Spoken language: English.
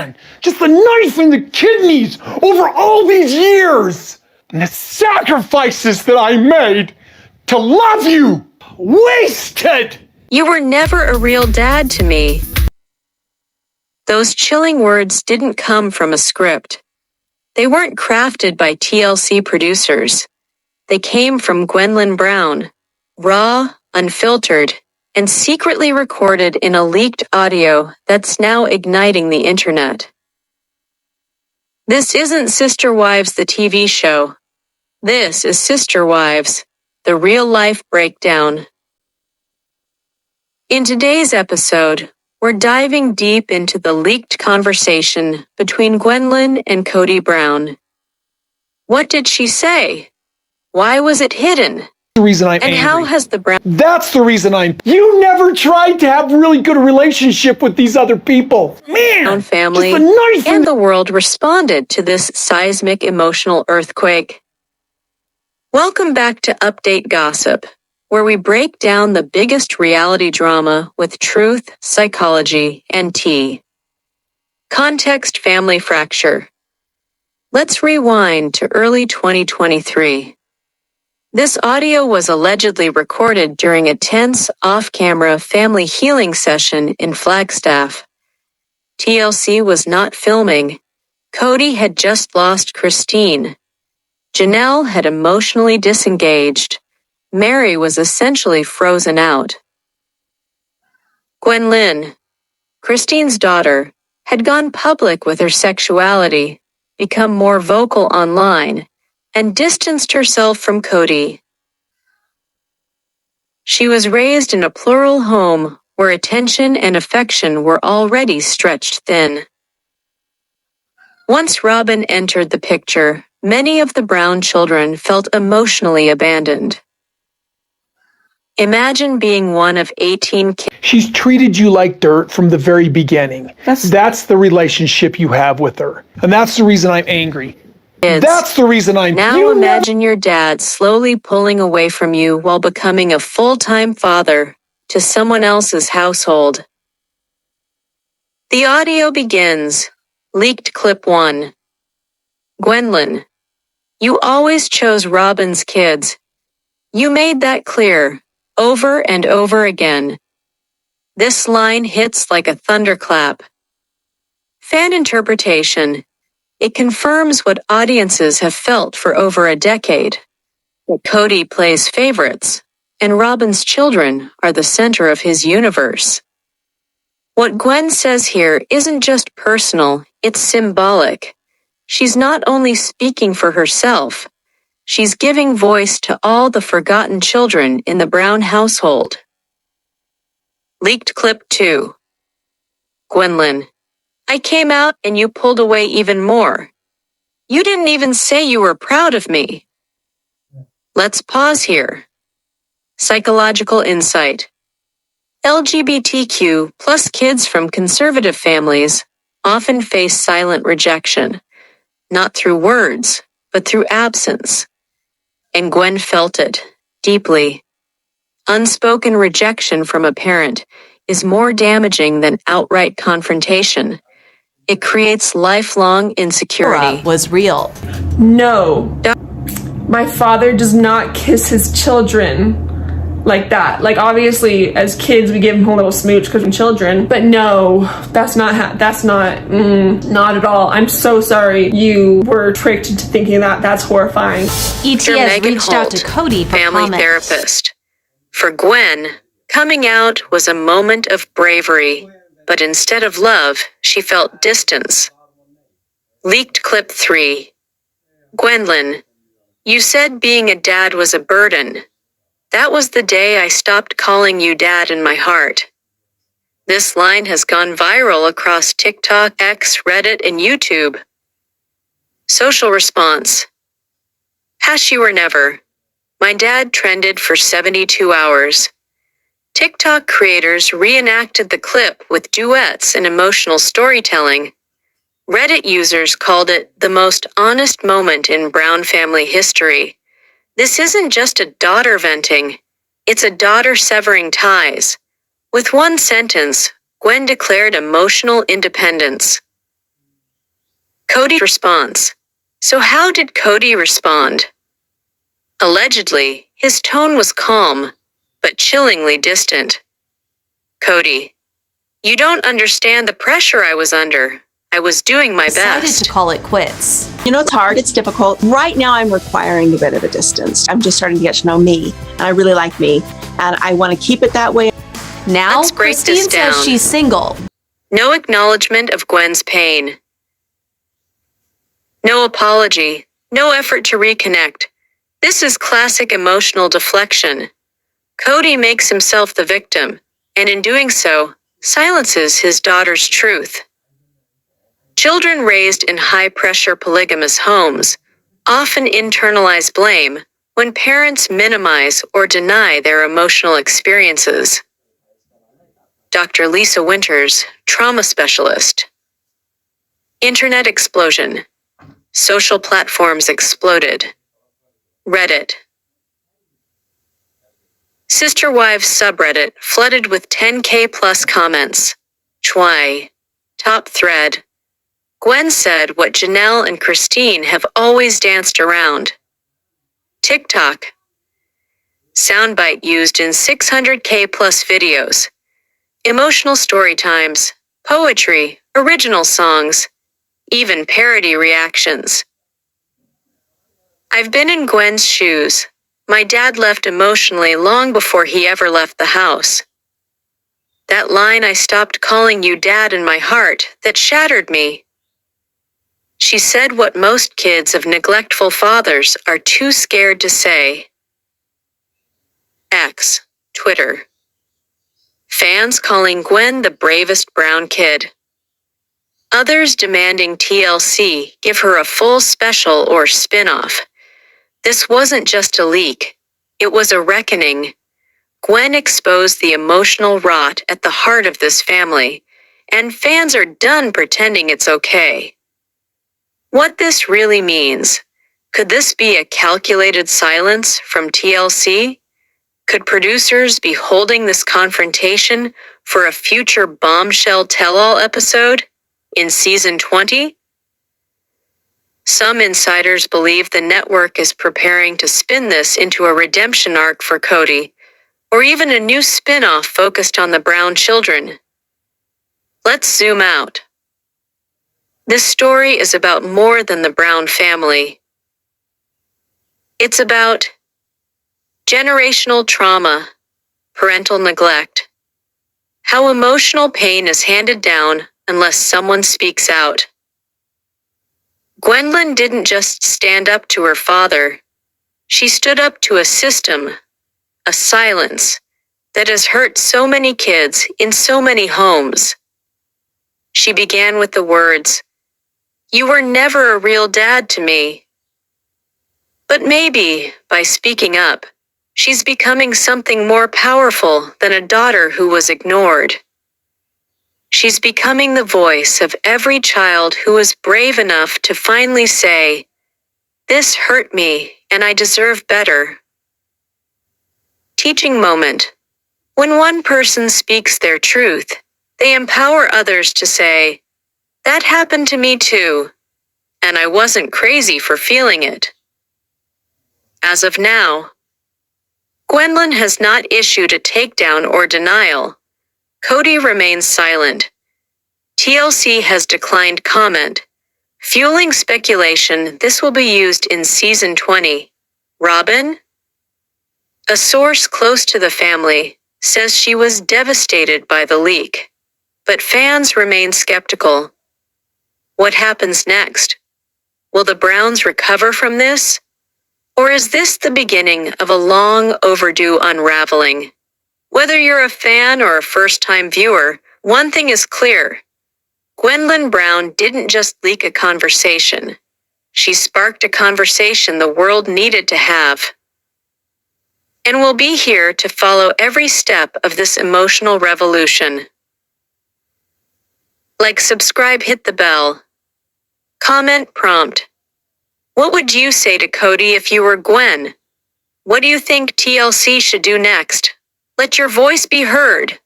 man, just the knife in the kidneys over all these years. And the sacrifices that I made to love you, wasted. You were never a real dad to me. Those chilling words didn't come from a script. They weren't crafted by TLC producers. They came from Gwendlyn Brown, raw, unfiltered, and secretly recorded in a leaked audio that's now igniting the internet. This isn't Sister Wives, the TV show. This is Sister Wives, the real-life breakdown. In today's episode, we're diving deep into the leaked conversation between Gwendlyn and Kody Brown. What did she say? Why was it hidden? The reason I'm angry. How has the Brown... That's the reason You never tried to have a really good relationship with these other people. Man, family just the knife and the world responded to this seismic emotional earthquake. Welcome back to Update Gossip, where we break down the biggest reality drama with truth, psychology, and tea. Context: family fracture. Let's rewind to early 2023. This audio was allegedly recorded during a tense, off-camera family healing session in Flagstaff. TLC was not filming. Kody had just lost Christine. Janelle had emotionally disengaged. Mary was essentially frozen out. Gwendlyn, Christine's daughter, had gone public with her sexuality, become more vocal online, and distanced herself from Kody. She was raised in a plural home where attention and affection were already stretched thin. Once Robyn entered the picture, many of the Brown children felt emotionally abandoned. Imagine being one of 18 kids. She's treated you like dirt from the very beginning. That's the relationship you have with her. And that's the reason I'm angry. That's the reason I'm... Now imagine your dad slowly pulling away from you while becoming a full-time father to someone else's household. The audio begins. Leaked clip 1. Gwendlyn, you always chose Robyn's kids. You made that clear, over and over again. This line hits like a thunderclap. Fan interpretation. It confirms what audiences have felt for over a decade. That Kody plays favorites, and Robyn's children are the center of his universe. What Gwen says here isn't just personal, it's symbolic. She's not only speaking for herself, she's giving voice to all the forgotten children in the Brown household. Leaked clip 2. Gwendlyn, I came out and you pulled away even more. You didn't even say you were proud of me. Let's pause here. Psychological insight. LGBTQ plus kids from conservative families often face silent rejection, not through words, but through absence. And Gwen felt it, deeply. Unspoken rejection from a parent is more damaging than outright confrontation. It creates lifelong insecurity. Was real. No. My father does not kiss his children like that. Like, obviously, as kids, we give him a little smooch because we're children. But no, that's not not at all. I'm so sorry you were tricked into thinking that. That's horrifying. ET has reached out to Kody for family comments. Therapist. For Gwen, coming out was a moment of bravery, but instead of love, she felt distance. Leaked clip 3. Gwendlyn, you said being a dad was a burden. That was the day I stopped calling you dad in my heart. This line has gone viral across TikTok, X, Reddit, and YouTube. Social response. You were never. My dad trended for 72 hours. TikTok creators reenacted the clip with duets and emotional storytelling. Reddit users called it the most honest moment in Brown family history. This isn't just a daughter venting, it's a daughter severing ties. With one sentence, Gwen declared emotional independence. Kody response. So how did Kody respond? Allegedly, his tone was calm, but chillingly distant. Kody, you don't understand the pressure I was under. I was doing my Decided best. to call it quits. You know, it's hard, it's difficult. Right now, I'm requiring a bit of a distance. I'm just starting to get to know me, and I really like me, and I want to keep it that way. Now, Let's break this Christine says down. she's single. No acknowledgement of Gwen's pain. No apology. No effort to reconnect. This is classic emotional deflection. Kody makes himself the victim, and in doing so, silences his daughter's truth. Children raised in high-pressure polygamous homes often internalize blame when parents minimize or deny their emotional experiences. Dr. Lisa Winters, trauma specialist. Internet explosion. Social platforms exploded. Reddit. Sister Wives subreddit flooded with 10K plus comments. Chwai. Top thread. Gwen said what Janelle and Christine have always danced around. TikTok. Soundbite used in 600K plus videos. Emotional story times, poetry, original songs, even parody reactions. I've been in Gwen's shoes. My dad left emotionally long before he ever left the house. That line I stopped calling you dad in my heart that shattered me. She said what most kids of neglectful fathers are too scared to say. X, Twitter. Fans calling Gwen the bravest brown kid. Others demanding TLC give her a full special or spin-off. This wasn't just a leak. It was a reckoning. Gwen exposed the emotional rot at the heart of this family, and fans are done pretending it's okay. What this really means, could this be a calculated silence from TLC? Could producers be holding this confrontation for a future bombshell tell-all episode in season 20? Some insiders believe the network is preparing to spin this into a redemption arc for Kody, or even a new spin-off focused on the Brown children. Let's zoom out. This story is about more than the Brown family. It's about generational trauma, parental neglect, how emotional pain is handed down unless someone speaks out. Gwendlyn didn't just stand up to her father. She stood up to a system, a silence, that has hurt so many kids in so many homes. She began with the words, "You were never a real dad to me." But maybe, by speaking up, she's becoming something more powerful than a daughter who was ignored. She's becoming the voice of every child who was brave enough to finally say, "This hurt me, and I deserve better." Teaching moment. When one person speaks their truth, they empower others to say, "That happened to me too, and I wasn't crazy for feeling it." As of now, Gwendlyn has not issued a takedown or denial. Kody remains silent. TLC has declined comment, fueling speculation this will be used in season 20. Robyn? A source close to the family says she was devastated by the leak, but fans remain skeptical. What happens next? Will the Browns recover from this? Or is this the beginning of a long overdue unraveling? Whether you're a fan or a first-time viewer, one thing is clear. Gwendlyn Brown didn't just leak a conversation. She sparked a conversation the world needed to have. And we'll be here to follow every step of this emotional revolution. Like, subscribe, hit the bell. Comment prompt. What would you say to Kody if you were Gwen? What do you think TLC should do next? Let your voice be heard.